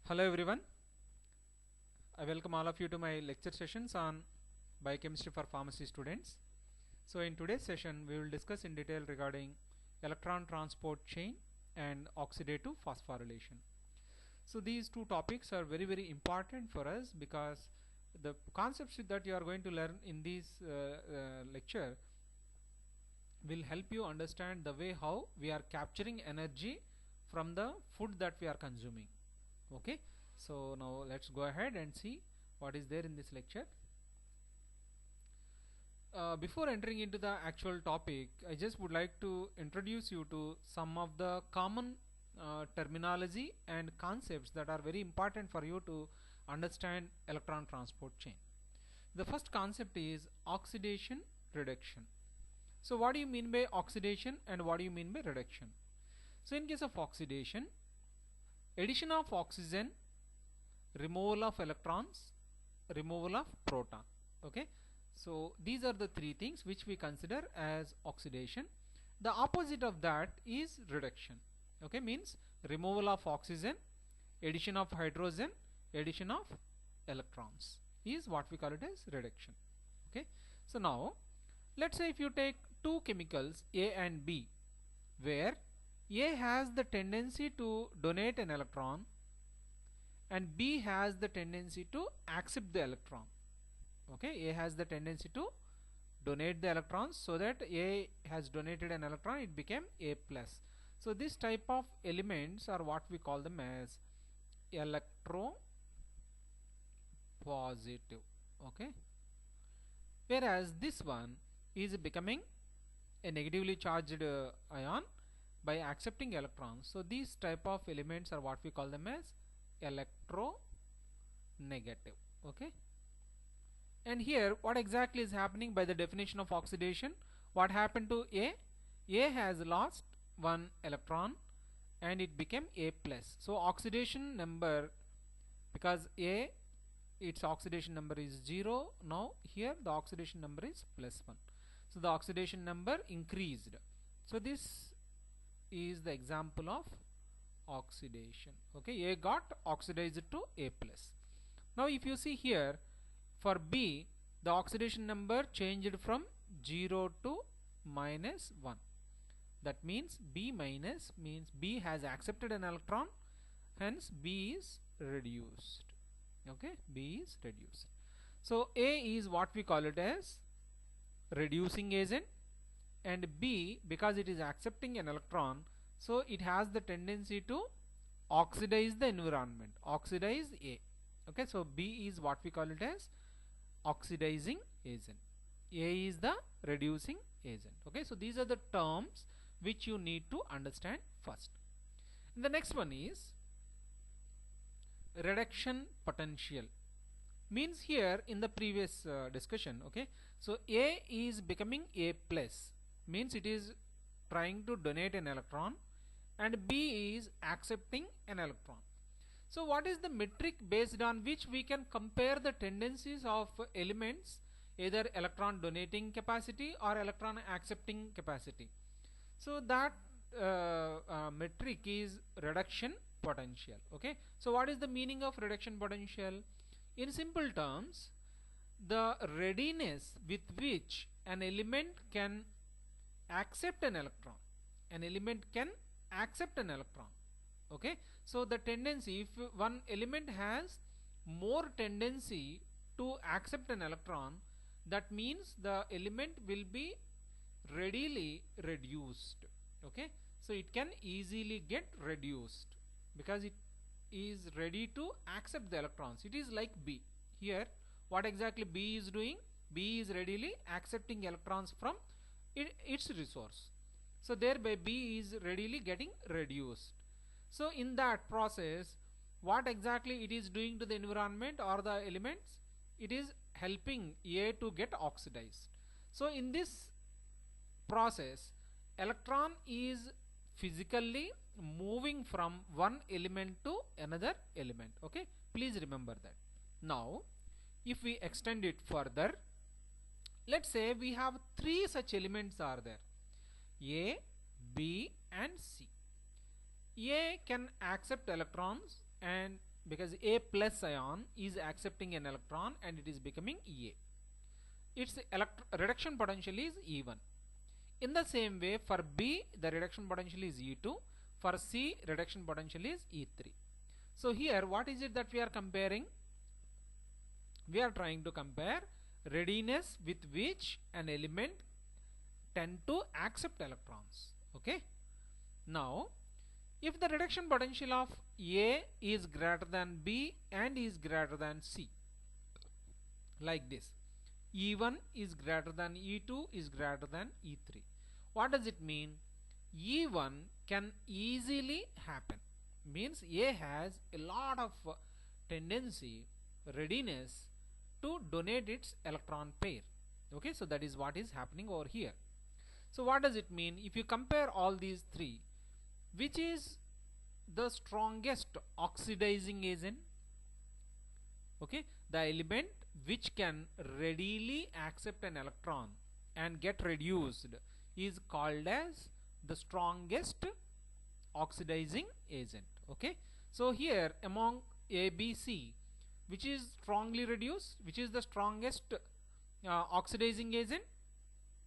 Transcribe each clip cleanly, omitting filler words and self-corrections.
Hello everyone, I welcome all of you to my lecture sessions on biochemistry for pharmacy students. So in today's session we will discuss in detail regarding electron transport chain and oxidative phosphorylation. So these two topics are very important for us because the concepts that you are going to learn in this lecture will help you understand the way how we are capturing energy from the food that we are consuming. Okay, so now let's go ahead and see what is there in this lecture. Before entering into the actual topic, I just would like to introduce you to some of the common terminology and concepts that are very important for you to understand electron transport chain. The first concept is oxidation reduction. So what do you mean by oxidation and what do you mean by reduction? So in case of oxidation, addition of oxygen, removal of electrons, removal of proton. Okay, so these are the three things which we consider as oxidation. The opposite of that is reduction. Okay, means removal of oxygen, addition of hydrogen, addition of electrons is what we call it as reduction. Okay, so now let's say if you take two chemicals A and B, where A has the tendency to donate an electron and B has the tendency to accept the electron. Okay, A has the tendency to donate the electrons, so that A has donated an electron, it became A plus. So this type of elements are what we call them as electropositive. Okay, whereas this one is becoming a negatively charged ion by accepting electrons. So these type of elements are what we call them as electronegative. Okay, and here what exactly is happening by the definition of oxidation? What happened to A? A has lost one electron and it became A plus. So oxidation number, because A, its oxidation number is 0, now here the oxidation number is plus 1. So the oxidation number increased. So this is the example of oxidation. Okay, A got oxidized to A plus. Now if you see here, for B the oxidation number changed from 0 to minus 1. That means B minus means B has accepted an electron, hence B is reduced. Okay, B is reduced. So A is what we call it as reducing agent, and B, because it is accepting an electron, so it has the tendency to oxidize the environment, oxidize A. Okay, so B is what we call it as oxidizing agent, A is the reducing agent. Okay, so these are the terms which you need to understand first. And the next one is reduction potential. Means here in the previous discussion, okay, so A is becoming A plus, means it is trying to donate an electron, and B is accepting an electron. So what is the metric based on which we can compare the tendencies of elements, either electron donating capacity or electron accepting capacity? So that metric is reduction potential. Okay, so what is the meaning of reduction potential? In simple terms, the readiness with which an element can accept an electron. An element can accept an electron. Okay, so the tendency, if one element has more tendency to accept an electron, that means the element will be readily reduced. Okay, so it can easily get reduced because it is ready to accept the electrons. It is like B. Here what exactly B is doing? B is readily accepting electrons from its resource, so thereby B is readily getting reduced. So in that process, what exactly it is doing to the environment or the elements? It is helping A to get oxidized. So in this process, electron is physically moving from one element to another element. Okay, please remember that. Now if we extend it further, let's say we have three such elements are there, A, B and C. A can accept electrons and because A plus ion is accepting an electron and it is becoming A. Its reduction potential is E1. In the same way, for B the reduction potential is E2, for C reduction potential is E3. So here what is it that we are comparing? We are trying to compare readiness with which an element tend to accept electrons. Okay. Now if the reduction potential of A is greater than B and is greater than C, like this, E1 is greater than E2 is greater than E3. What does it mean? E1 can easily happen, means A has a lot of tendency, readiness to donate its electron pair. Okay, so that is what is happening over here. So what does it mean? If you compare all these three, which is the strongest oxidizing agent? Okay, the element which can readily accept an electron and get reduced is called as the strongest oxidizing agent. Okay, so here among A, B, C, which is strongly reduced, which is the strongest oxidizing agent?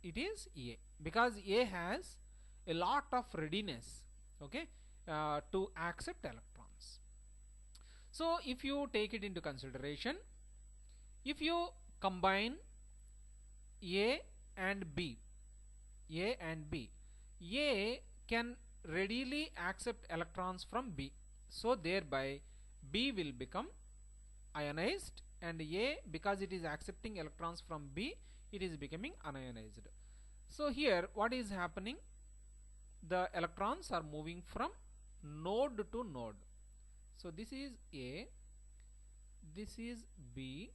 It is A, because A has a lot of readiness, okay, to accept electrons. So if you take it into consideration, if you combine A and B, A can readily accept electrons from B, so thereby B will become ionized, and A, because it is accepting electrons from B, it is becoming unionized. So here what is happening? The electrons are moving from node to node. So this is A, this is B,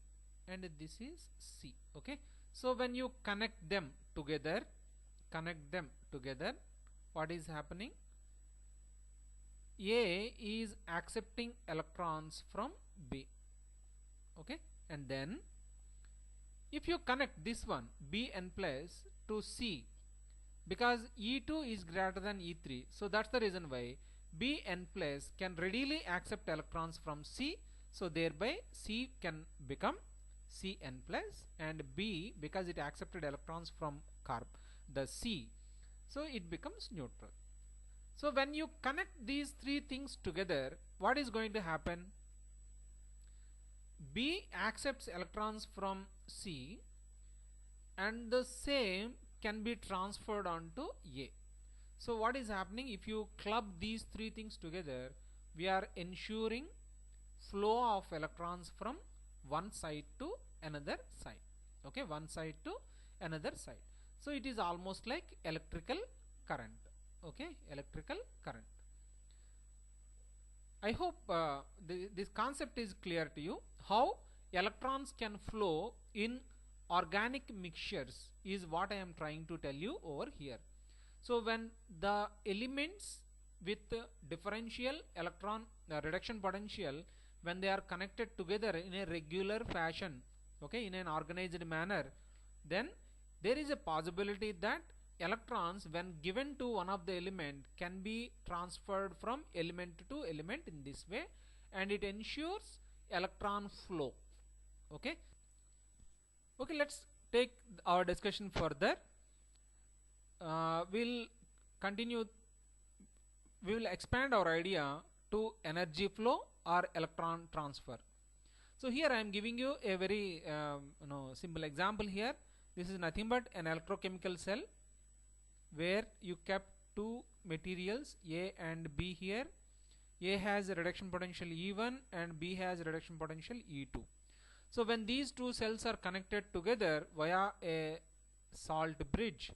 and this is C. Okay, so when you connect them together, what is happening? A is accepting electrons from B. Okay, and then if you connect this one Bn plus to C, because E2 is greater than E3, so that's the reason why Bn plus can readily accept electrons from C, so thereby C can become Cn plus, and B, because it accepted electrons from the C, so it becomes neutral. So when you connect these three things together, what is going to happen? B accepts electrons from C, and the same can be transferred onto A. So what is happening? If you club these three things together, we are ensuring flow of electrons from one side to another side. Okay, one side to another side. So it is almost like electrical current. Okay, electrical current. I hope this concept is clear to you. How electrons can flow in organic mixtures is what I am trying to tell you over here. So when the elements with differential electron reduction potential, when they are connected together in a regular fashion, okay, in an organized manner, then there is a possibility that electrons, when given to one of the element, can be transferred from element to element in this way, and it ensures electron flow. Okay, let's take our discussion further. We'll continue, we will expand our idea to energy flow or electron transfer. So here I am giving you a very simple example here. This is nothing but an electrochemical cell where you kept two materials A and B here. A has a reduction potential E1 and B has a reduction potential E2. So when these two cells are connected together via a salt bridge,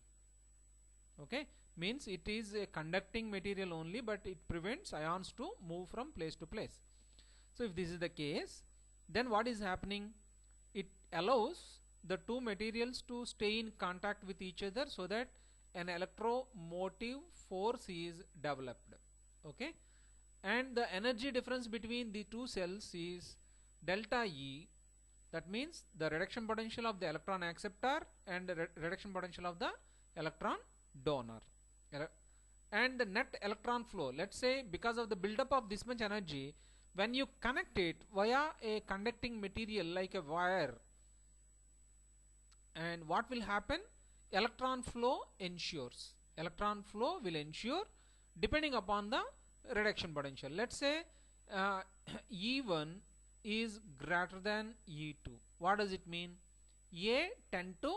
okay, means it is a conducting material only, but it prevents ions to move from place to place. So if this is the case, then what is happening? It allows the two materials to stay in contact with each other so that an electromotive force is developed. Okay, and the energy difference between the two cells is delta E. That means the reduction potential of the electron acceptor and the reduction potential of the electron donor. And the net electron flow, let's say because of the buildup of this much energy, when you connect it via a conducting material like a wire, and what will happen? Electron flow ensures. Electron flow will ensure depending upon the reduction potential. Let's say E1 is greater than E2. What does it mean? A tend to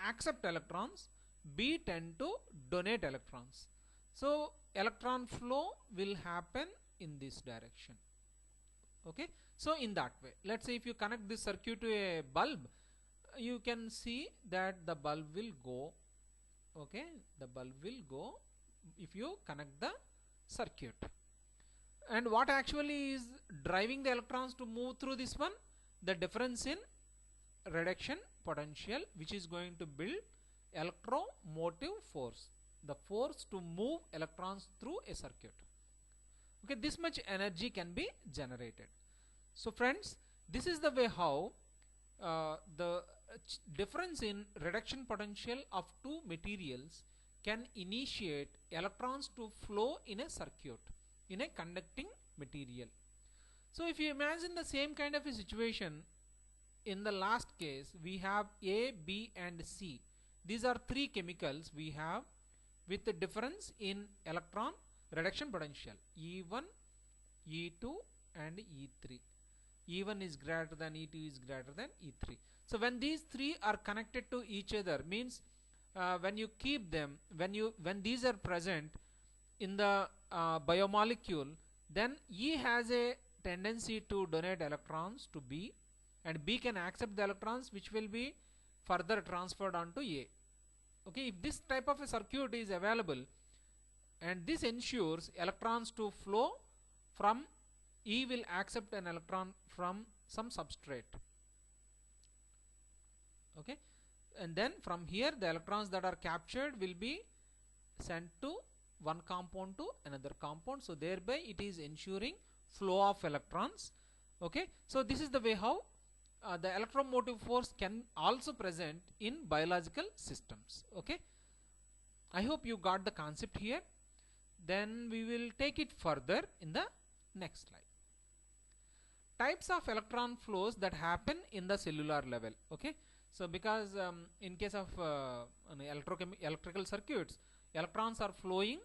accept electrons, B tend to donate electrons. So electron flow will happen in this direction. Okay, so in that way, let's say if you connect this circuit to a bulb, you can see that the bulb will go. Okay, the bulb will go if you connect the circuit. And what actually is driving the electrons to move through this one? The difference in reduction potential, which is going to build electromotive force, the force to move electrons through a circuit. Okay, this much energy can be generated. So friends, this is the way how the difference in reduction potential of two materials can initiate electrons to flow in a circuit, in a conducting material. So if you imagine the same kind of a situation, in the last case we have A, B and C. These are three chemicals we have with the difference in electron reduction potential, E1, E2 and E3. E1 is greater than E2 is greater than E3. So when these three are connected to each other, means when you keep them, when these are present in the biomolecule, then E has a tendency to donate electrons to B, and B can accept the electrons which will be further transferred onto A. Okay, if this type of a circuit is available, and this ensures electrons to flow from E will accept an electron from some substrate. Okay, and then from here the electrons that are captured will be sent to one compound to another compound, so thereby it is ensuring flow of electrons. Okay, so this is the way how the electromotive force can also present in biological systems. Okay, I hope you got the concept here. Then we will take it further in the next slide. Types of electron flows that happen in the cellular level. Okay, so because in case of electrical circuits, electrons are flowing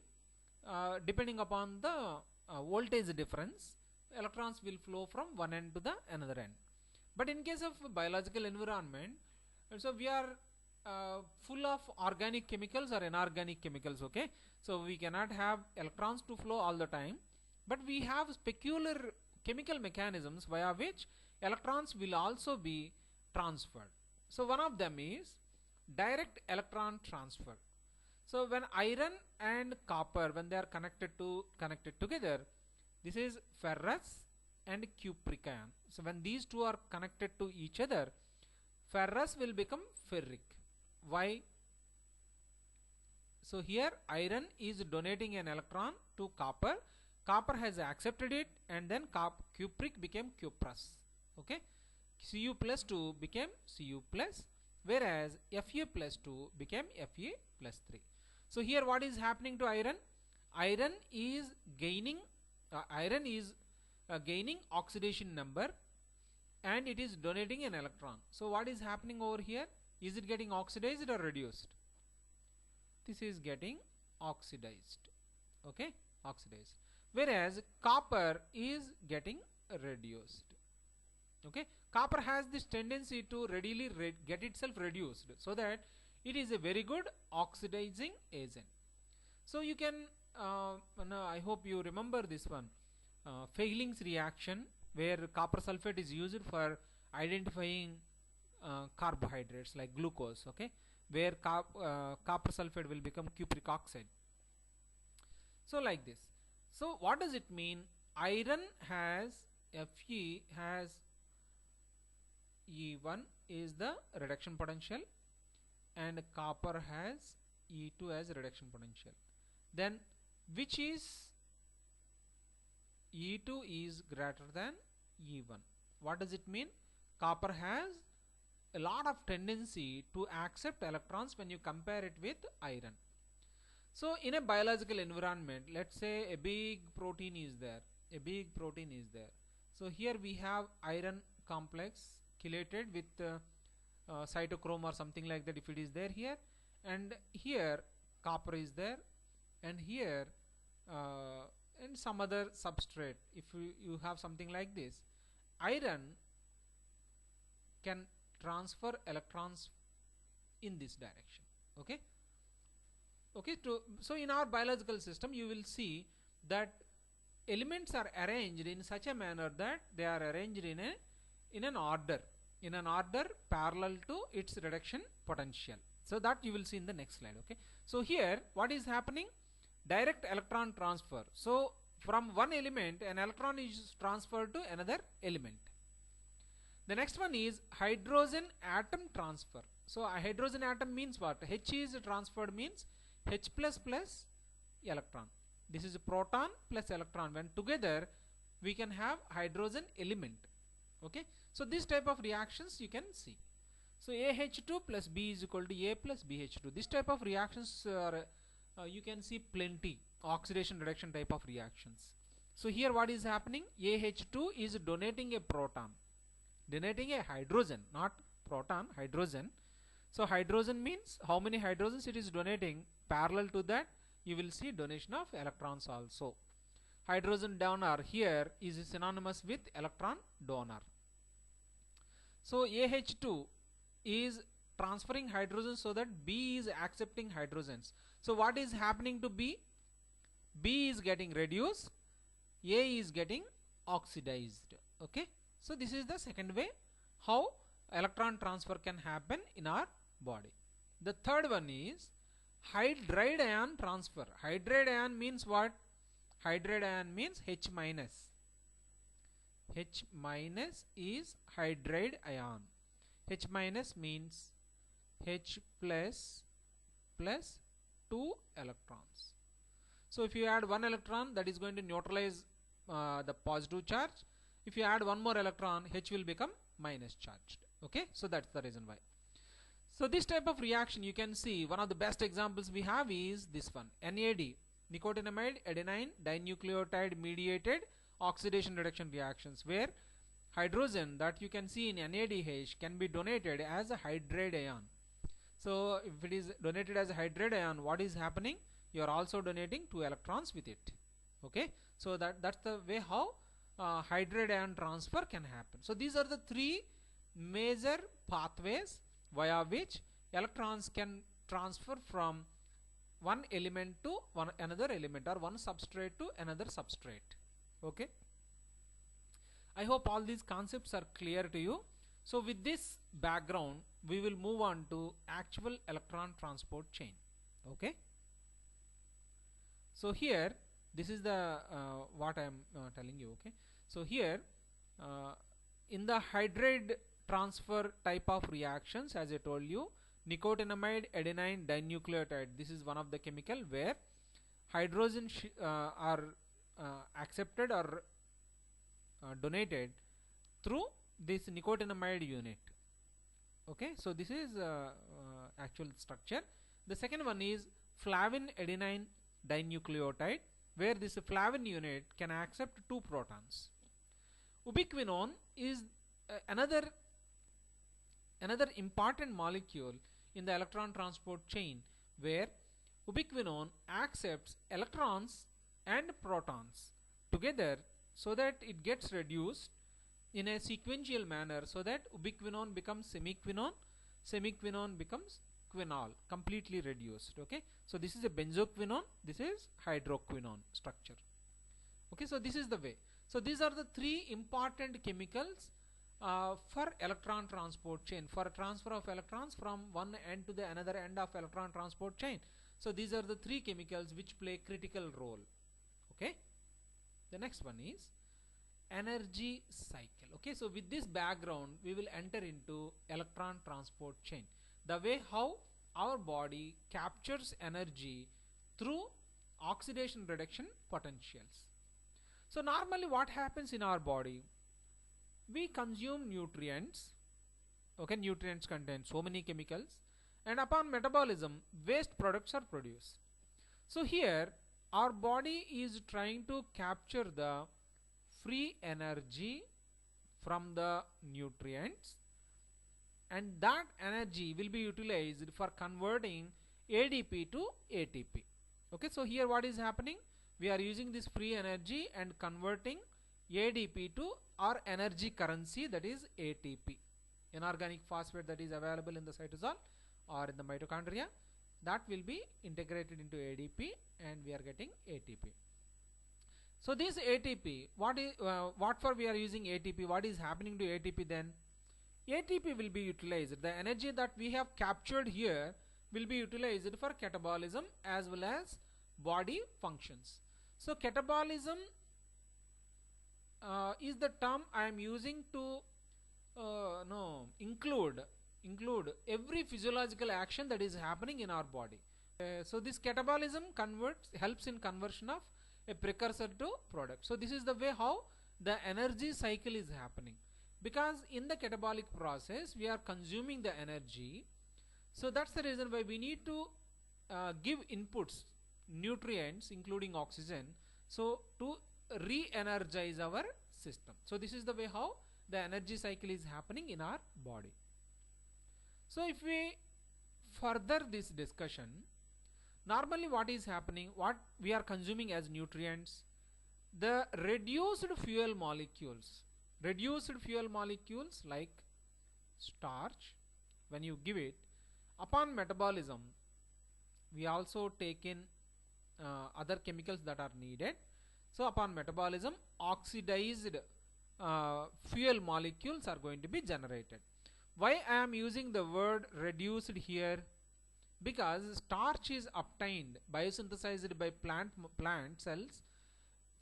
depending upon the voltage difference. Electrons will flow from one end to the another end. But in case of biological environment, so we are full of organic chemicals or inorganic chemicals. Okay, so we cannot have electrons to flow all the time, but we have peculiar chemical mechanisms via which electrons will also be transferred. So one of them is direct electron transfer. So when iron and copper, when they are connected together, this is ferrous and cupric ion. So when these two are connected to each other, ferrous will become ferric. Why? So here iron is donating an electron to copper. Copper has accepted it, and then cupric became cuprous. Okay, Cu plus 2 became Cu plus, whereas Fa plus 2 became Fa plus 3. So here what is happening to iron? Iron is gaining gaining oxidation number, and it is donating an electron. So what is happening over here? Is it getting oxidized or reduced? This is getting oxidized. Okay, oxidized. Whereas copper is getting reduced. Okay, copper has this tendency to readily get itself reduced, so that it is a very good oxidizing agent. So you can I hope you remember this one, Fehling's reaction, where copper sulfate is used for identifying carbohydrates like glucose. Okay, where copper sulfate will become cupric oxide. So like this. So what does it mean? Iron has Fe has E1 is the reduction potential, and copper has E2 as reduction potential. Then which is E2 is greater than E1. What does it mean? Copper has a lot of tendency to accept electrons when you compare it with iron. So in a biological environment, let's say a big protein is there. a big protein is there. So here we have iron complex chelated with cytochrome or something like that, if it is there here, and here copper is there, and here and some other substrate. If you have something like this, iron can transfer electrons in this direction. Okay, so in our biological system you will see that elements are arranged in such a manner that they are arranged in an order parallel to its reduction potential. So that you will see in the next slide. Okay, so here what is happening? Direct electron transfer. So from one element an electron is transferred to another element. The next one is hydrogen atom transfer. So a hydrogen atom means what? H is transferred means H plus plus electron. This is a proton plus electron. When together we can have hydrogen element. Okay, so this type of reactions you can see. So AH2 plus B is equal to A plus BH2. This type of reactions are you can see plenty, oxidation reduction type of reactions. So here what is happening? AH2 is donating a proton, donating a hydrogen, not proton, hydrogen. So hydrogen means how many hydrogens it is donating. Parallel to that you will see donation of electrons also. Hydrogen donor here is synonymous with electron donor. So AH2 is transferring hydrogen so that B is accepting hydrogens. So what is happening to B? B is getting reduced, A is getting oxidized. Okay, so this is the second way how electron transfer can happen in our body. The third one is hydride ion transfer. Hydride ion means what? Hydride ion means H minus. H minus is hydride ion. H minus means H plus plus 2 electrons. So if you add one electron, that is going to neutralize the positive charge. If you add one more electron, H will become minus charged. Okay, so that's the reason why. So this type of reaction you can see, one of the best examples we have is this one, NAD, nicotinamide adenine dinucleotide mediated oxidation reduction reactions, where hydrogen that you can see in NADH can be donated as a hydride ion. So if it is donated as a hydride ion, what is happening? You are also donating 2 electrons with it. Okay, so that's the way how hydride ion transfer can happen. So these are the 3 major pathways via which electrons can transfer from one element to another element, or one substrate to another substrate. Okay, I hope all these concepts are clear to you. So with this background we will move on to actual electron transport chain. Okay, so here this is the what I am telling you. Okay, so here in the hydride transfer type of reactions, as I told you, nicotinamide adenine dinucleotide, this is one of the chemical where hydrogen are accepted or donated through this nicotinamide unit. Okay, so this is actual structure. The second one is flavin adenine dinucleotide, where this flavin unit can accept 2 protons. Ubiquinone is another important molecule in the electron transport chain, where ubiquinone accepts electrons and protons together so that it gets reduced in a sequential manner, so that ubiquinone becomes semiquinone, semiquinone becomes quinol, completely reduced. Okay, so this is a benzoquinone, this is hydroquinone structure. Okay, so this is the way. So these are the 3 important chemicals for electron transport chain, for transfer of electrons from one end to the another end of electron transport chain. So these are the 3 chemicals which play critical role. Okay, the next one is energy cycle. Okay, so with this background we will enter into electron transport chain, the way how our body captures energy through oxidation reduction potentials. So normally what happens in our body? We consume nutrients. Okay, nutrients contain so many chemicals, and upon metabolism waste products are produced. So here our body is trying to capture the free energy from the nutrients, and that energy will be utilized for converting ADP to ATP. Okay, so here what is happening? We are using this free energy and converting ADP to our energy currency, that is ATP, inorganic phosphate that is available in the cytosol or in the mitochondria, that will be integrated into ADP and we are getting ATP. So this ATP, what for we are using ATP? What is happening to ATP then? ATP will be utilized. The energy that we have captured here will be utilized for catabolism as well as body functions. So catabolism is the term I am using to include every physiological action that is happening in our body. So this catabolism helps in conversion of a precursor to product. So this is the way how the energy cycle is happening, because in the catabolic process we are consuming the energy. So that's the reason why we need to give inputs, nutrients including oxygen, so to re-energize our system. So this is the way how the energy cycle is happening in our body. So if we further this discussion, normally what is happening, what we are consuming as nutrients, the reduced fuel molecules like starch, when you give it, upon metabolism we also take in other chemicals that are needed. So upon metabolism, oxidized fuel molecules are going to be generated. Why I am using the word reduced here? Because starch is obtained, biosynthesized by plant cells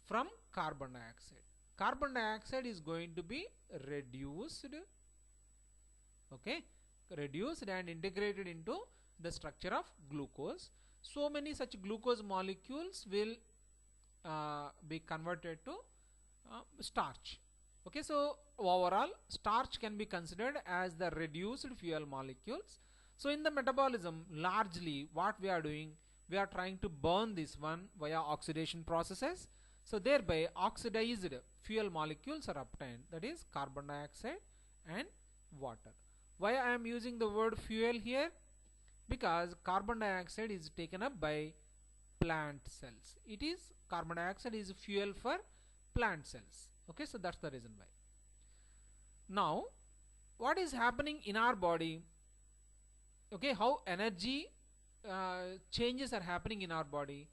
from carbon dioxide. Carbon dioxide is going to be reduced, okay, reduced and integrated into the structure of glucose. So many such glucose molecules will be converted to starch. Okay, so overall starch can be considered as the reduced fuel molecules. So in the metabolism, largely what we are doing, we are trying to burn this one via oxidation processes. So thereby oxidized fuel molecules are obtained, that is carbon dioxide and water. Why I am using the word fuel here? Because carbon dioxide is taken up by plant cells. It is, carbon dioxide is fuel for plant cells. Okay, so that's the reason why. Now what is happening in our body? Okay, how energy changes are happening in our body?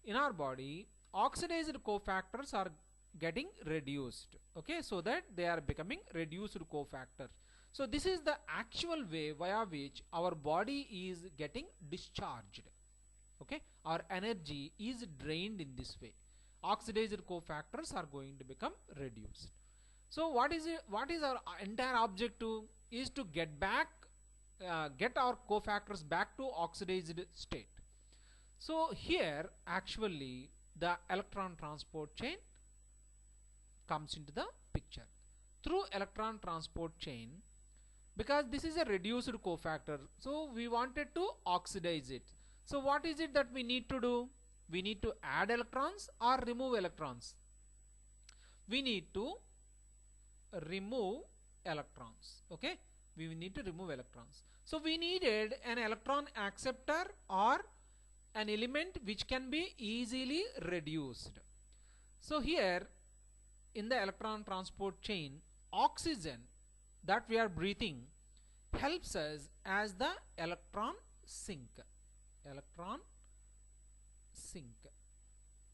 In our body, oxidized cofactors are getting reduced, okay, so that they are becoming reduced cofactors. So this is the actual way via which our body is getting discharged. Okay, our energy is drained in this way. Oxidized cofactors are going to become reduced. So what is our entire objective? Is to get our cofactors back to oxidized state. So here actually the electron transport chain comes into the picture. Through electron transport chain, because this is a reduced cofactor, so we wanted to oxidize it. So what is it that we need to do? We need to add electrons or remove electrons? We need to remove electrons. Okay, we need to remove electrons. So we needed an electron acceptor or an element which can be easily reduced. So here in the electron transport chain, oxygen that we are breathing helps us as the electron sink.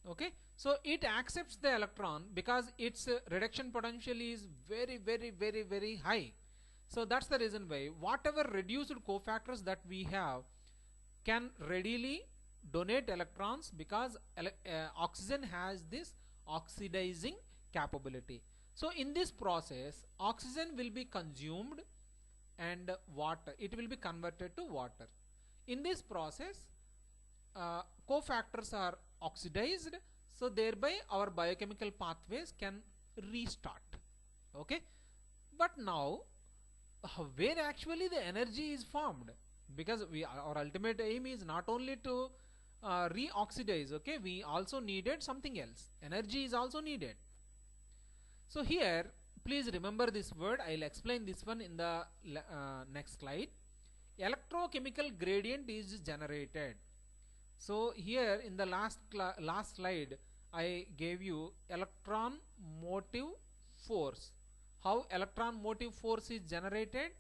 Okay, so it accepts the electron because its reduction potential is very high. So that's the reason why whatever reduced cofactors that we have can readily donate electrons, because oxygen has this oxidizing capability. So in this process, oxygen will be consumed and water, it will be converted to water. In this process, cofactors are oxidized, so thereby our biochemical pathways can restart. Okay, but now where actually the energy is formed? Because our ultimate aim is not only to re-oxidize, okay, we also needed something else. Energy is also needed. So here please remember this word. I'll explain this one in the next slide. Electrochemical gradient is generated. So here in the last slide I gave you electron motive force. How electron motive force is generated?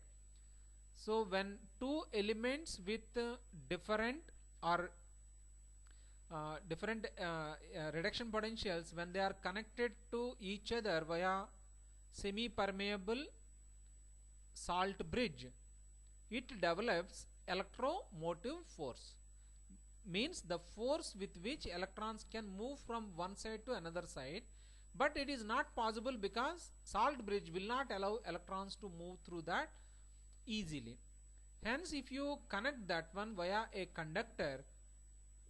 So when two elements with different or reduction potentials, when they are connected to each other via semi-permeable salt bridge, it develops electromotive force. Means the force with which electrons can move from one side to another side, but it is not possible because salt bridge will not allow electrons to move through that easily. Hence, if you connect that one via a conductor,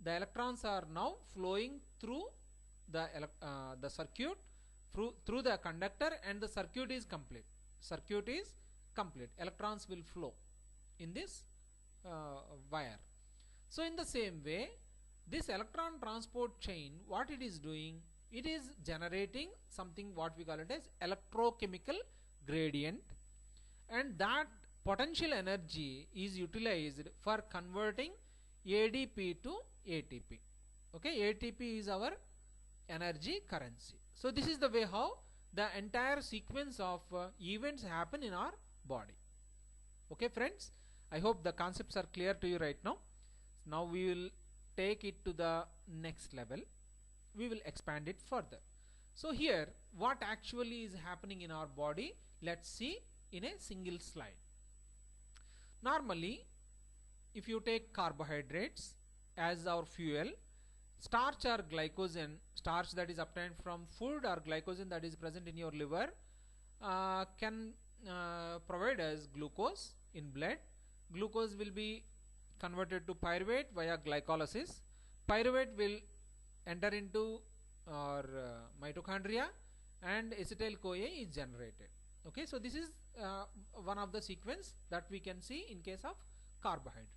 the electrons are now flowing through the circuit through the conductor, and the circuit is complete. Electrons will flow in this wire. So in the same way, this electron transport chain, what it is doing, it is generating something what we call it as electrochemical gradient, and that potential energy is utilized for converting ADP to ATP. Okay, ATP is our energy currency. So this is the way how the entire sequence of events happen in our body. Okay friends, I hope the concepts are clear to you right now. Now we will take it to the next level. We will expand it further. So here what actually is happening in our body, let's see in a single slide. Normally, if you take carbohydrates as our fuel, starch or glycogen, starch that is obtained from food or glycogen that is present in your liver can provide us glucose in blood. Glucose will be converted to pyruvate via glycolysis. Pyruvate will enter into our mitochondria and acetyl-CoA is generated. Okay, so this is one of the sequence that we can see in case of carbohydrates.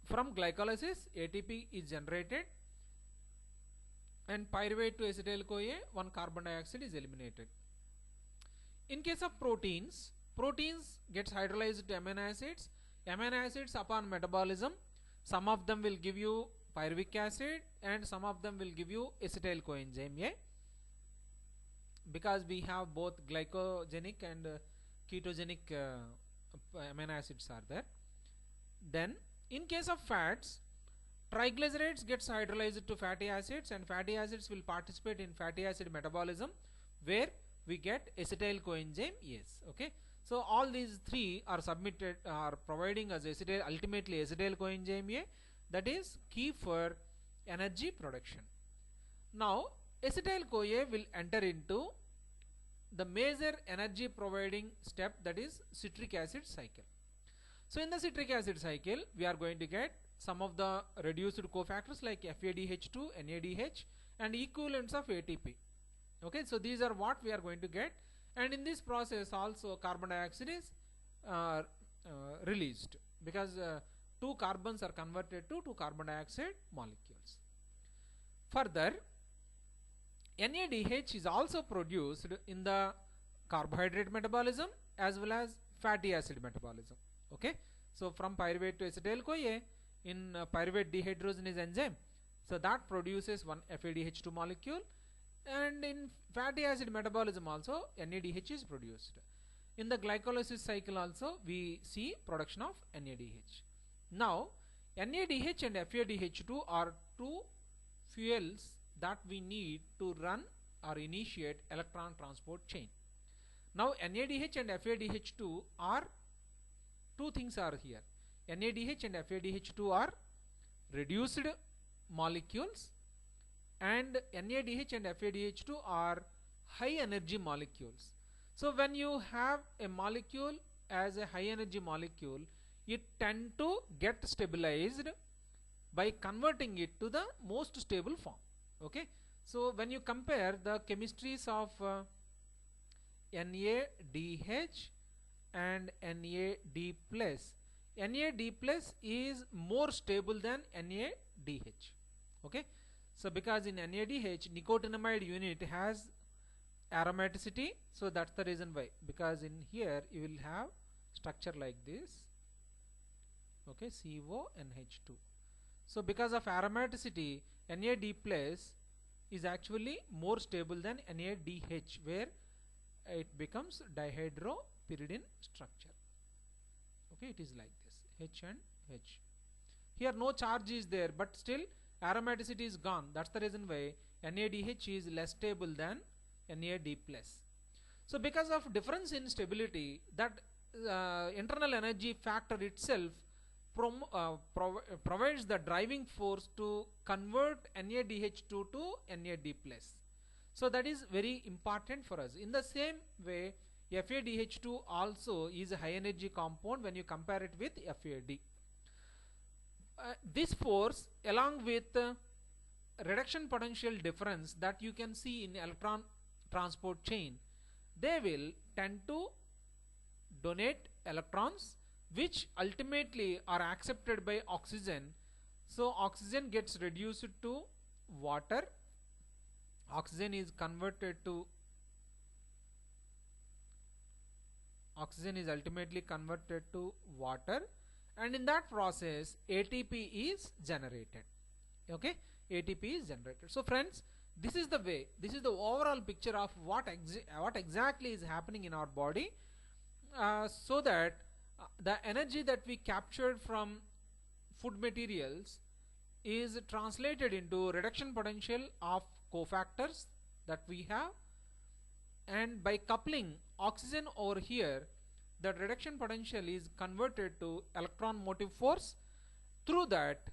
From glycolysis, ATP is generated, and pyruvate to acetyl-CoA, one carbon dioxide is eliminated. In case of proteins, proteins gets hydrolyzed to amino acids. Amino acids upon metabolism, some of them will give you pyruvic acid and some of them will give you acetyl coenzyme A, because we have both glycogenic and ketogenic amino acids are there. Then in case of fats, triglycerides gets hydrolyzed to fatty acids, and fatty acids will participate in fatty acid metabolism where we get acetyl coenzyme S. Okay, so all these three are providing us ultimately acetyl coenzyme A, that is key for energy production. Now acetyl-CoA will enter into the major energy providing step, that is citric acid cycle. So in the citric acid cycle, we are going to get some of the reduced cofactors like FADH2, NADH and equivalents of ATP. Okay, so these are what we are going to get, and in this process also carbon dioxide is released, because two carbons are converted to two carbon dioxide molecules. Further, NADH is also produced in the carbohydrate metabolism as well as fatty acid metabolism. Okay, so from pyruvate to acetyl-CoA in pyruvate dehydrogenase enzyme, so that produces one FADH2 molecule, and in fatty acid metabolism also NADH is produced. In the glycolysis cycle also we see production of NADH. Now NADH and FADH2 are two fuels that we need to run or initiate electron transport chain. Now NADH and FADH2 are two things are here. NADH and FADH2 are reduced molecules, and NADH and FADH2 are high energy molecules. So when you have a molecule as a high energy molecule, it tend to get stabilized by converting it to the most stable form. Okay, so when you compare the chemistries of NADH and NAD+, NAD+ is more stable than NADH. Okay, so because in NADH nicotinamide unit has aromaticity, so that's the reason why, because in here you will have structure like this, okay, CONH2. so because of aromaticity, NAD plus is actually more stable than NADH, where it becomes dihydropyridine structure. Okay, it is like this, H and H. Here no charge is there, but still aromaticity is gone. That's the reason why NADH is less stable than NAD plus. So because of difference in stability, that internal energy factor itself provides the driving force to convert NADH2 to NAD plus. So that is very important for us. In the same way, FADH2 also is a high energy compound when you compare it with FAD. This force, along with reduction potential difference that you can see in electron transport chain, they will tend to donate electrons which ultimately are accepted by oxygen. So oxygen gets reduced to water, oxygen is ultimately converted to water, and in that process ATP is generated. Okay, ATP is generated. So friends, this is the way, this is the overall picture of what exactly is happening in our body, so that the energy that we captured from food materials is translated into reduction potential of cofactors that we have, and by coupling oxygen over here, the reduction potential is converted to electron motive force. Through that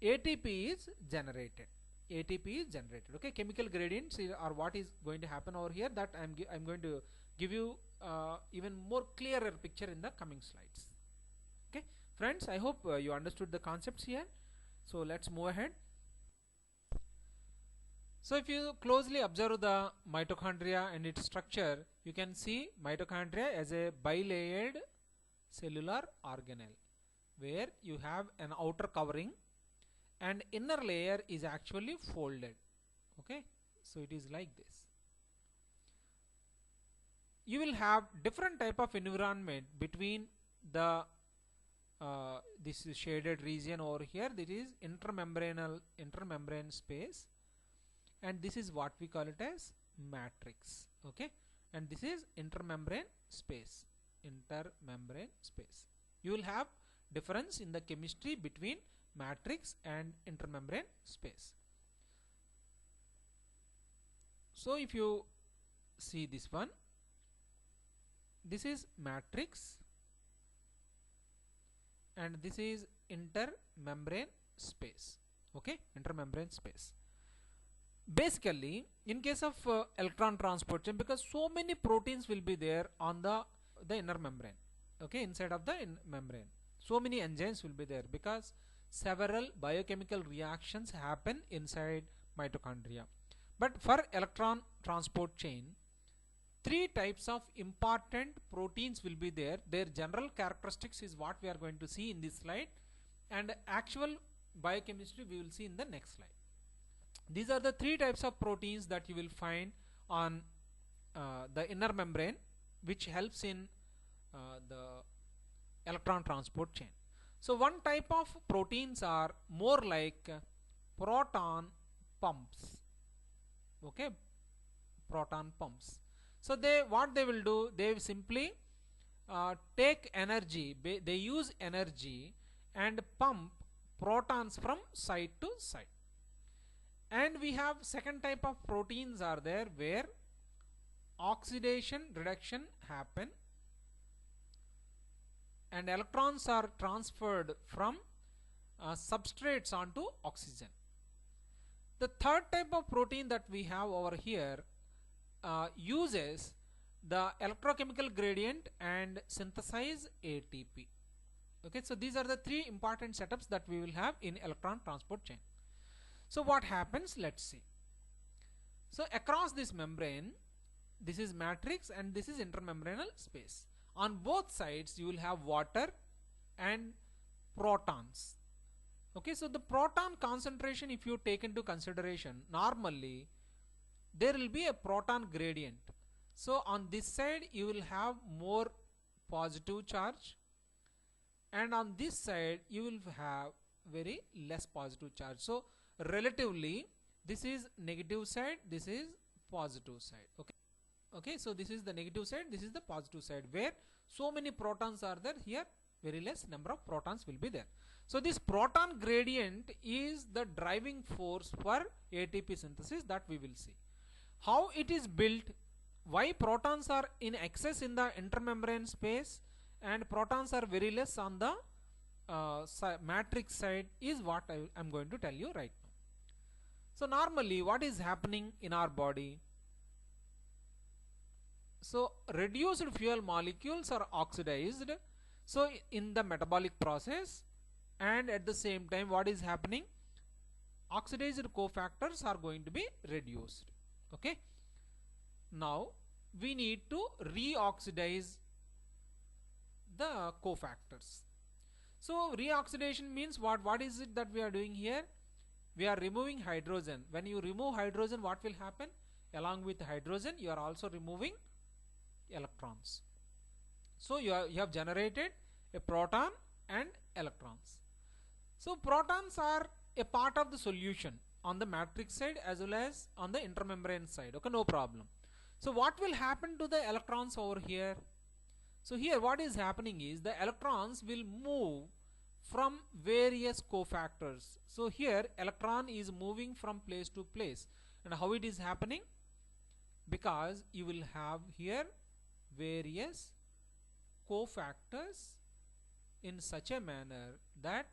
ATP is generated. Okay, chemical gradients are what is going to happen over here, that I'm going to give you even more clearer picture in the coming slides. Okay friends, I hope you understood the concepts here. So let's move ahead. So if you closely observe the mitochondria and its structure, you can see mitochondria as a bilayered cellular organelle, where you have an outer covering and inner layer is actually folded. Okay, so it is like this. You will have different type of environment between the this is shaded region over here, that is intermembrane space, and this is what we call it as matrix. Okay, and this is intermembrane space. You will have difference in the chemistry between matrix and intermembrane space. So if you see this one, this is matrix and this is intermembrane space. Okay, intermembrane space. Basically, in case of electron transport chain, because so many proteins will be there on the inner membrane, okay, inside of the membrane, so many enzymes will be there, because several biochemical reactions happen inside mitochondria. But for electron transport chain, three types of important proteins will be there. Their general characteristics is what we are going to see in this slide, and actual biochemistry we will see in the next slide. These are the three types of proteins that you will find on the inner membrane, which helps in the electron transport chain. So one type of proteins are more like proton pumps. Okay, proton pumps. So what they will do, they simply take energy, they use energy and pump protons from side to side. And we have second type of proteins are there, where oxidation reduction happen and electrons are transferred from substrates onto oxygen. The third type of protein that we have over here uses the electrochemical gradient and synthesize ATP. Okay, so these are the three important setups that we will have in electron transport chain. So what happens, let's see. So across this membrane, this is matrix and this is intermembranal space. On both sides you will have water and protons. Okay, so the proton concentration, if you take into consideration, normally there will be a proton gradient. So on this side you will have more positive charge, and on this side you will have very less positive charge. So relatively this is negative side, this is positive side. Okay, so this is the negative side, this is the positive side. Where so many protons are there, here very less number of protons will be there. So this proton gradient is the driving force for ATP synthesis, that we will see. How it is built, why protons are in excess in the intermembrane space and protons are very less on the matrix side, is what I am going to tell you right now. So normally what is happening in our body? So reduced fuel molecules are oxidized, so in the metabolic process, and at the same time what is happening? Oxidized cofactors are going to be reduced. Okay, now we need to reoxidize the cofactors. So reoxidation means what is it that we are doing here? We are removing hydrogen. When you remove hydrogen, what will happen? Along with hydrogen you are also removing electrons. So you have generated a proton and electrons. So protons are a part of the solution on the matrix side as well as on the intermembrane side. Okay, no problem. So what will happen to the electrons over here? So here what is happening is the electrons will move from various cofactors. So here electron is moving from place to place. And how it is happening? Because you will have here various cofactors in such a manner that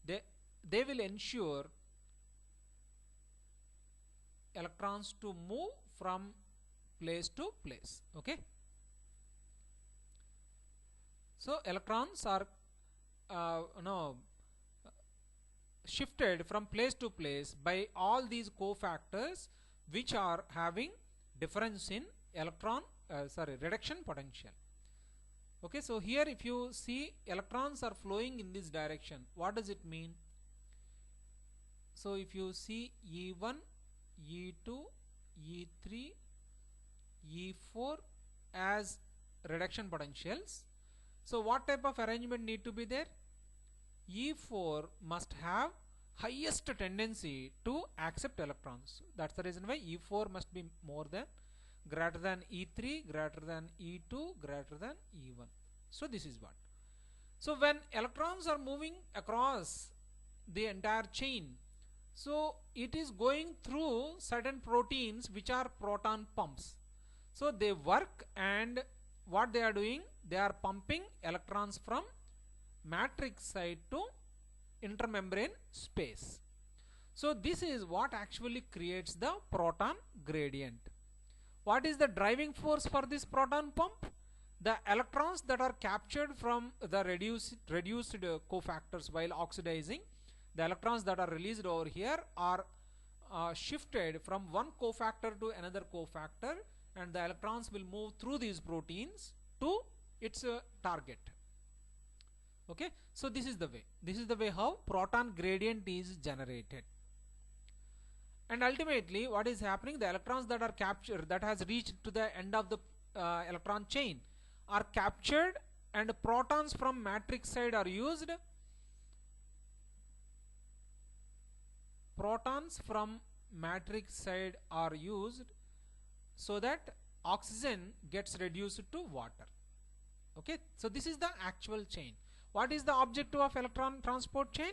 they will ensure electrons to move from place to place. Okay, so electrons are shifted from place to place by all these cofactors which are having difference in reduction potential. Okay, so here if you see electrons are flowing in this direction, what does it mean? So if you see E1, E2, E3, E4 as reduction potentials, so what type of arrangement need to be there? E4 must have highest tendency to accept electrons. That's the reason why E4 must be greater than E3, greater than E2, greater than E1. So this is what. So when electrons are moving across the entire chain, so it is going through certain proteins which are proton pumps. So they work, and what they are doing, they are pumping electrons from matrix side to intermembrane space. So this is what actually creates the proton gradient. What is the driving force for this proton pump? The electrons that are captured from the reduced cofactors while oxidizing, the electrons that are released over here are shifted from one cofactor to another cofactor, and the electrons will move through these proteins to its target. Okay, so this is the way how proton gradient is generated. And ultimately what is happening, the electrons that are captured, that has reached to the end of the electron chain, are captured, and protons from matrix side are used. Protons from matrix side are used so that oxygen gets reduced to water. Okay, so this is the actual chain. What is the objective of electron transport chain?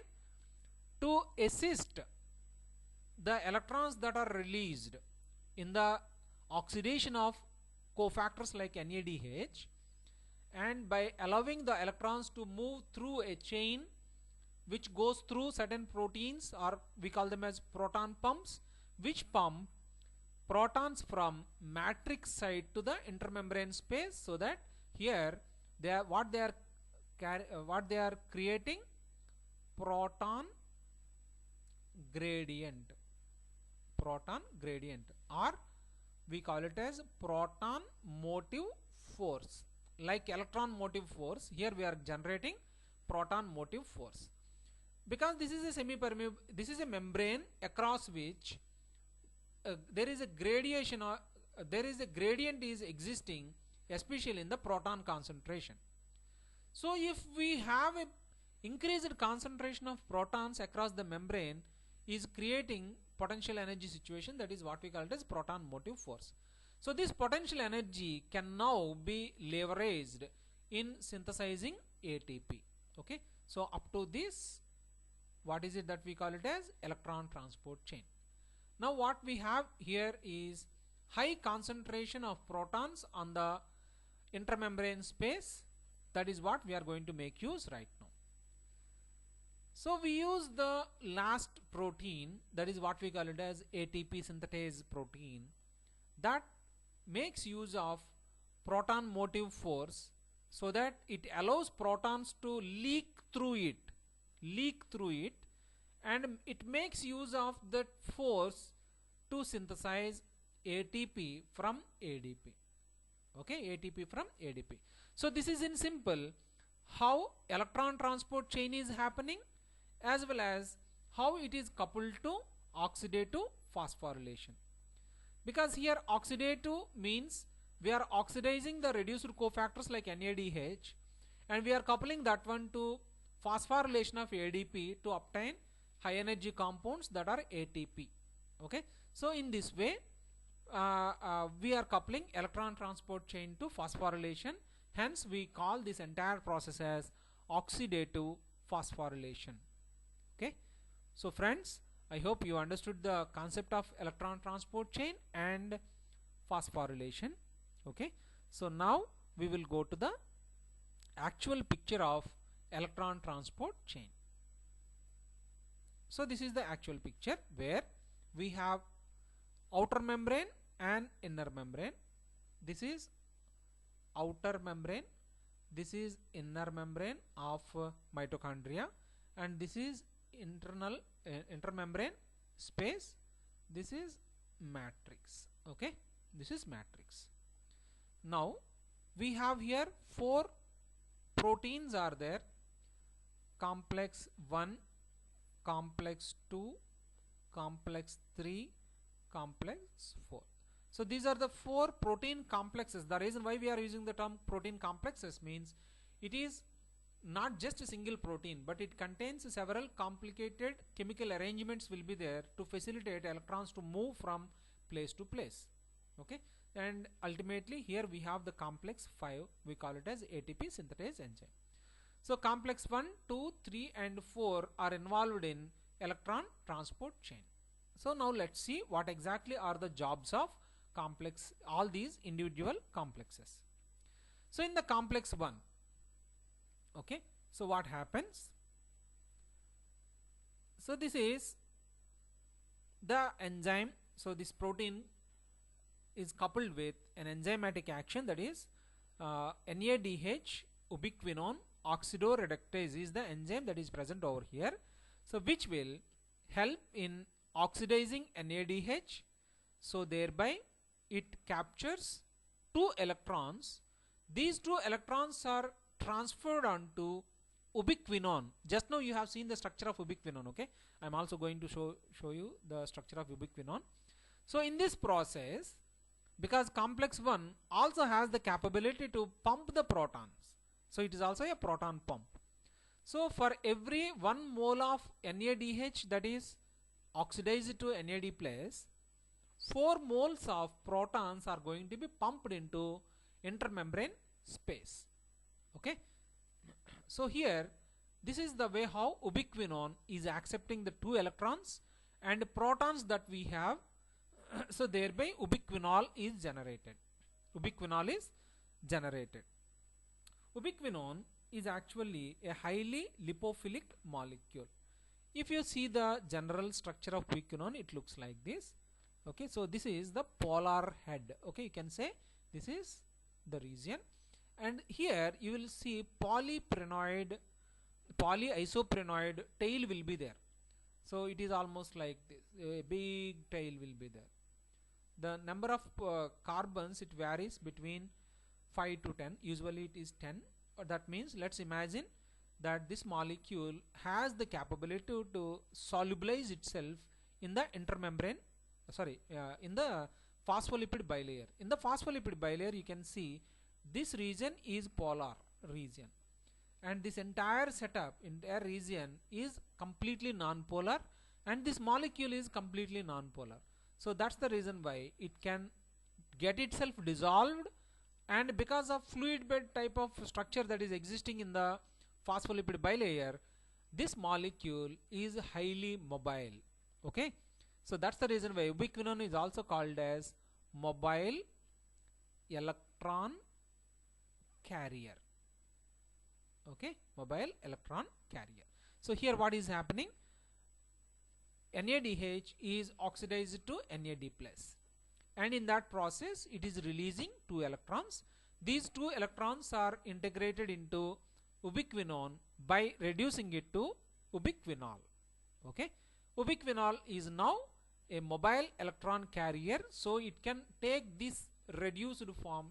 To assist the electrons that are released in the oxidation of cofactors like NADH, and by allowing the electrons to move through a chain which goes through certain proteins, or we call them as proton pumps, which pump protons from matrix side to the intermembrane space, so that here what they are creating, proton gradient, or we call it as proton motive force. Like electron motive force, here we are generating proton motive force, because this is a semi-permeable, this is a membrane across which there is a gradation or there is a gradient is existing, especially in the proton concentration. So if we have a increased concentration of protons across the membrane is creating potential energy situation, that is what we call it as proton motive force. So this potential energy can now be leveraged in synthesizing ATP. Okay, so up to this, what is it that we call it as electron transport chain. Now what we have here is high concentration of protons on the intermembrane space. That is what we are going to make use right now. So we use the last protein, that is what we call it as ATP synthetase protein, that makes use of proton motive force so that it allows protons to leak through it, and it makes use of that force to synthesize ATP from ADP. Okay, ATP from ADP. So this is in simple how electron transport chain is happening, as well as how it is coupled to oxidative phosphorylation. Because here oxidative means we are oxidizing the reduced cofactors like NADH, and we are coupling that one to phosphorylation of ADP to obtain high energy compounds that are ATP. Okay, so in this way we are coupling electron transport chain to phosphorylation, hence we call this entire process as oxidative phosphorylation. Okay, so friends, I hope you understood the concept of electron transport chain and phosphorylation. Okay, so now we will go to the actual picture of electron transport chain. So this is the actual picture where we have outer membrane and inner membrane. This is outer membrane, this is inner membrane of mitochondria, and this is internal intermembrane space. This is matrix. Okay, this is matrix. Now we have here 4 proteins are there: complex 1, complex 2, complex 3, complex 4. So these are the 4 protein complexes. The reason why we are using the term protein complexes means it is not just a single protein, but it contains several complicated chemical arrangements will be there to facilitate electrons to move from place to place. Okay, and ultimately here we have the complex 5, we call it as ATP synthetase enzyme. So complex 1, 2, 3 and 4 are involved in electron transport chain. So now let's see what exactly are the jobs of complex, all these individual complexes. So in the complex 1, okay, so what happens? So this is the enzyme. So this protein is coupled with an enzymatic action, that is NADH ubiquinone oxidoreductase is the enzyme that is present over here. So which will help in oxidizing NADH, so thereby it captures 2 electrons. These 2 electrons are transferred onto ubiquinone. Just now you have seen the structure of ubiquinone. Okay, I am also going to show you the structure of ubiquinone. So in this process, because complex 1 also has the capability to pump the protons, so it is also a proton pump. So for every 1 mole of NADH that is oxidized to NAD+, 4 moles of protons are going to be pumped into intermembrane space. Okay, so here this is the way how ubiquinone is accepting the 2 electrons and protons that we have. So thereby ubiquinol is generated. Ubiquinol is generated. Ubiquinone is actually a highly lipophilic molecule. If you see the general structure of ubiquinone, it looks like this. Okay, so this is the polar head. Okay, you can say this is the region, and here you will see polyisoprenoid tail will be there. So it is almost like this, a big tail will be there. The number of carbons, it varies between 5 to 10. Usually it is 10. That means let's imagine that this molecule has the capability to solubilize itself in the intermembrane in the phospholipid bilayer. In the phospholipid bilayer, you can see this region is polar region, and this entire setup, entire region is completely non-polar, and this molecule is completely non-polar. So that's the reason why it can get itself dissolved, and because of fluid bed type of structure that is existing in the phospholipid bilayer, this molecule is highly mobile. Okay, so that's the reason why ubiquinone is also called as mobile electron carrier. Okay, mobile electron carrier. So here what is happening? NADH is oxidized to NAD plus, and in that process it is releasing 2 electrons. These 2 electrons are integrated into ubiquinone by reducing it to ubiquinol. Okay, ubiquinol is now a mobile electron carrier, so it can take this reduced form,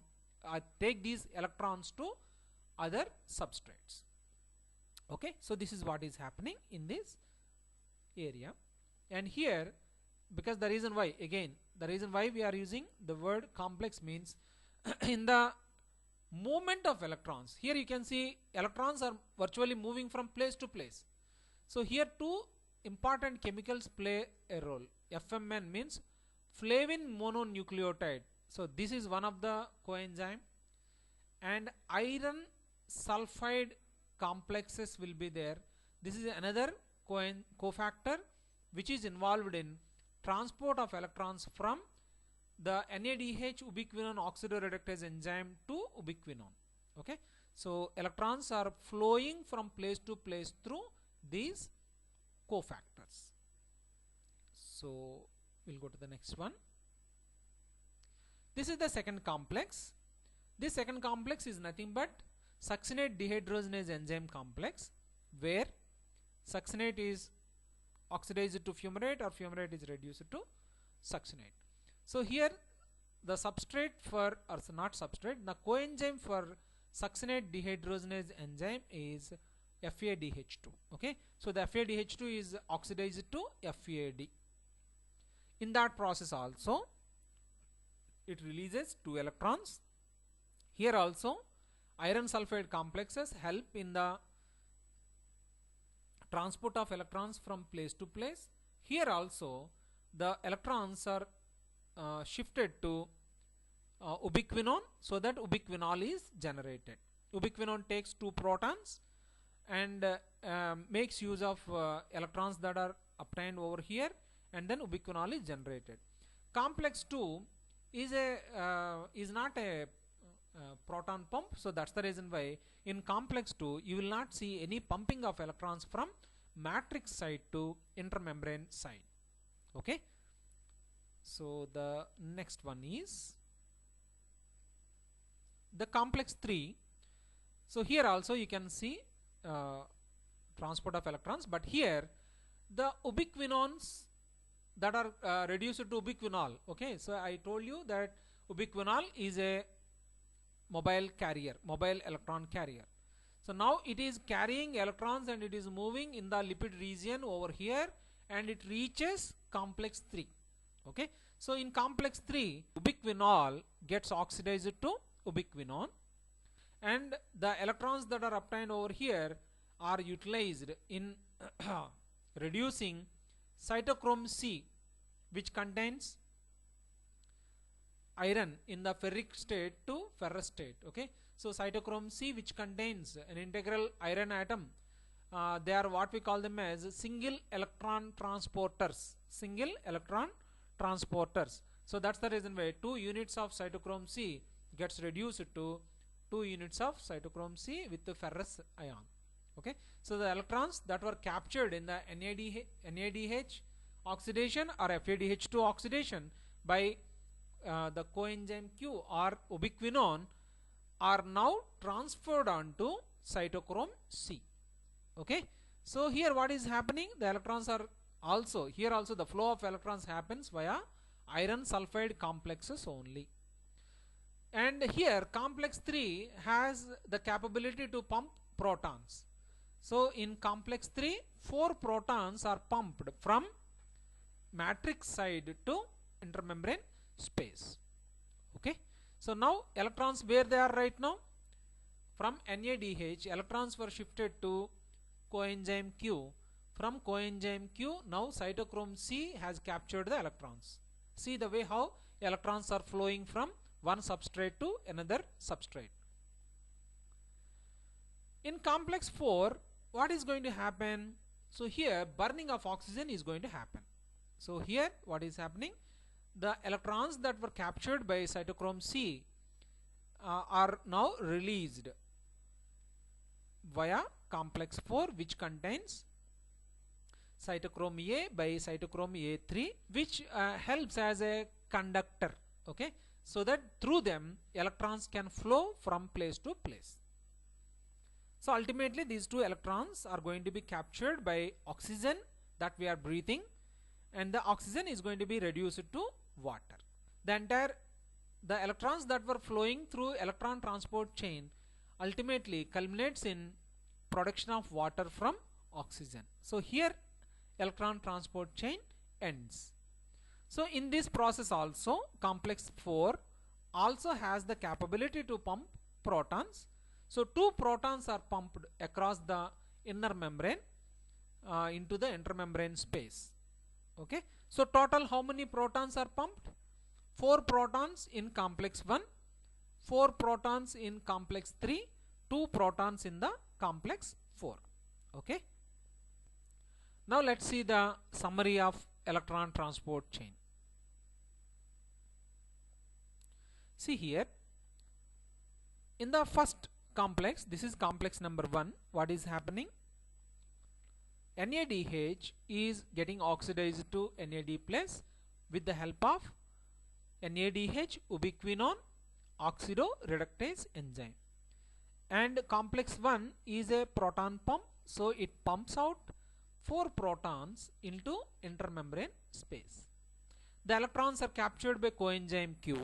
take these electrons to other substrates. Okay, so this is what is happening in this area. And here, because the reason why, again, the reason why we are using the word complex means in the movement of electrons, here you can see electrons are virtually moving from place to place. So here 2 important chemicals play a role. FMN means flavin mononucleotide. So this is one of the coenzyme, and iron sulfide complexes will be there. This is another cofactor which is involved in transport of electrons from the NADH ubiquinone oxidoreductase enzyme to ubiquinone. Okay, so electrons are flowing from place to place through these cofactors. So we'll go to the next one. This is the second complex. This second complex is nothing but succinate dehydrogenase enzyme complex, where succinate is oxidized to fumarate, or fumarate is reduced to succinate. So here the substrate for, or not substrate, the coenzyme for succinate dehydrogenase enzyme is FADH2. Okay, so the FADH2 is oxidized to FAD. In that process also it releases 2 electrons. Here also iron sulfide complexes help in the transport of electrons from place to place. Here also the electrons are shifted to ubiquinone, so that ubiquinol is generated. Ubiquinone takes 2 protons and makes use of electrons that are obtained over here, and then ubiquinol is generated. Complex 2 is not a proton pump, so that's the reason why in complex 2 you will not see any pumping of electrons from matrix side to intermembrane side. Okay, so the next one is the complex 3. So here also you can see transport of electrons, but here the ubiquinones that are reduced to ubiquinol. Okay, so I told you that ubiquinol is a mobile carrier, mobile electron carrier. So now it is carrying electrons and it is moving in the lipid region over here, and it reaches complex 3. Okay, so in complex 3 ubiquinol gets oxidized to ubiquinone, and the electrons that are obtained over here are utilized in reducing cytochrome C, which contains iron in the ferric state, to ferrous state. Okay, so cytochrome C, which contains an integral iron atom, they are what we call them as single electron transporters. Single electron transporters. So that's the reason why 2 units of cytochrome C gets reduced to 2 units of cytochrome C with the ferrous ion. Okay, so the electrons that were captured in the NADH oxidation or FADH2 oxidation by the coenzyme Q or ubiquinone are now transferred onto cytochrome C. Okay, so here what is happening? The electrons are also, here also the flow of electrons happens via iron sulfide complexes only. And here complex 3 has the capability to pump protons. So in complex 3, 4 protons are pumped from matrix side to intermembrane space. Okay, so now electrons where they are right now? From NADH, electrons were shifted to coenzyme Q. From coenzyme Q, now cytochrome C has captured the electrons. See the way how electrons are flowing from one substrate to another substrate. In complex 4, what is going to happen? So here burning of oxygen is going to happen. So here what is happening? The electrons that were captured by cytochrome C are now released via complex 4, which contains cytochrome A by cytochrome A3, which helps as a conductor, okay, so that through them electrons can flow from place to place. So ultimately these two electrons are going to be captured by oxygen that we are breathing, and the oxygen is going to be reduced to water. The electrons that were flowing through electron transport chain ultimately culminates in production of water from oxygen. So here electron transport chain ends. So in this process also, complex 4 also has the capability to pump protons. So 2 protons are pumped across the inner membrane into the intermembrane space. Okay, so total how many protons are pumped? 4 protons in complex 1, 4 protons in complex 3, 2 protons in the complex 4. Okay, now let's see the summary of electron transport chain. See here, in the first complex, this is complex number 1, what is happening? NADH is getting oxidized to NAD plus with the help of NADH ubiquinone oxidoreductase enzyme. And complex 1 is a proton pump, so it pumps out 4 protons into intermembrane space. The electrons are captured by coenzyme Q.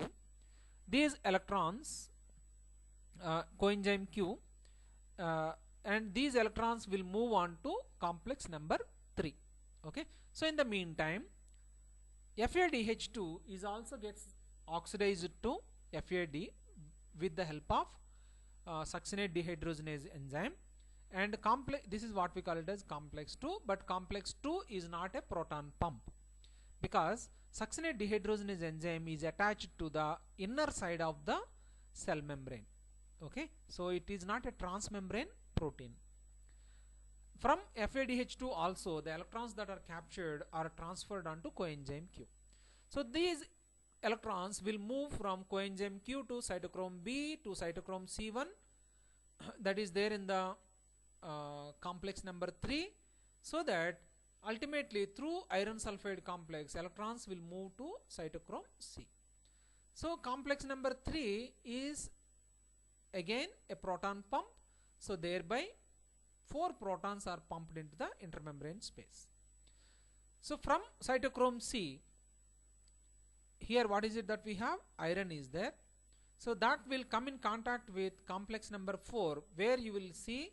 These electrons, coenzyme Q, and these electrons will move on to complex number 3. Okay, so in the meantime, FADH2 is also gets oxidized to FAD with the help of succinate dehydrogenase enzyme, and this is what we call it as complex 2, but complex 2 is not a proton pump because succinate dehydrogenase enzyme is attached to the inner side of the cell membrane. Okay, so it is not a transmembrane protein. From FADH2 also the electrons that are captured are transferred onto coenzyme Q. So these electrons will move from coenzyme Q to cytochrome B to cytochrome C1 that is there in the complex number 3, so that ultimately through iron sulfide complex electrons will move to cytochrome C. So complex number 3 is again a proton pump, so thereby 4 protons are pumped into the intermembrane space. So from cytochrome C, here what is it that we have? Iron is there, so that will come in contact with complex number 4, where you will see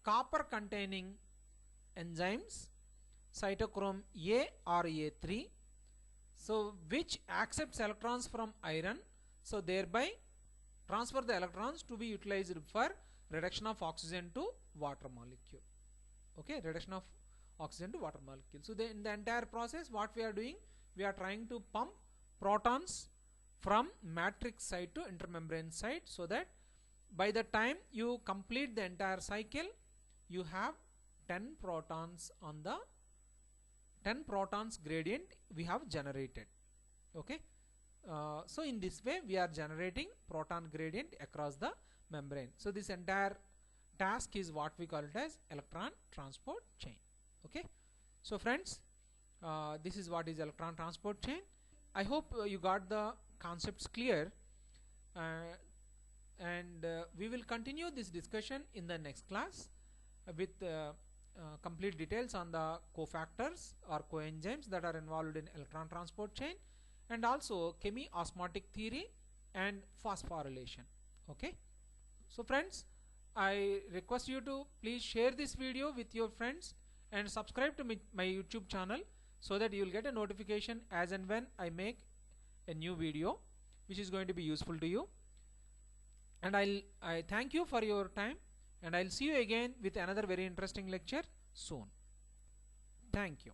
copper containing enzymes, cytochrome A or A3, so which accepts electrons from iron, so thereby transfer the electrons to be utilized for reduction of oxygen to water molecule. Okay, reduction of oxygen to water molecule. So in the entire process what we are doing, we are trying to pump protons from matrix side to intermembrane side, so that by the time you complete the entire cycle you have 10 protons on the 10 protons gradient we have generated. Okay, so in this way we are generating proton gradient across the membrane. So this entire task is what we call it as electron transport chain. Okay, so friends, this is what is electron transport chain. I hope you got the concepts clear, and we will continue this discussion in the next class with complete details on the cofactors or coenzymes that are involved in electron transport chain, and also chemiosmotic theory and phosphorylation. Okay, so friends, I request you to please share this video with your friends and subscribe to my YouTube channel, so that you will get a notification as and when I make a new video which is going to be useful to you, and I thank you for your time, and I'll see you again with another very interesting lecture soon. Thank you.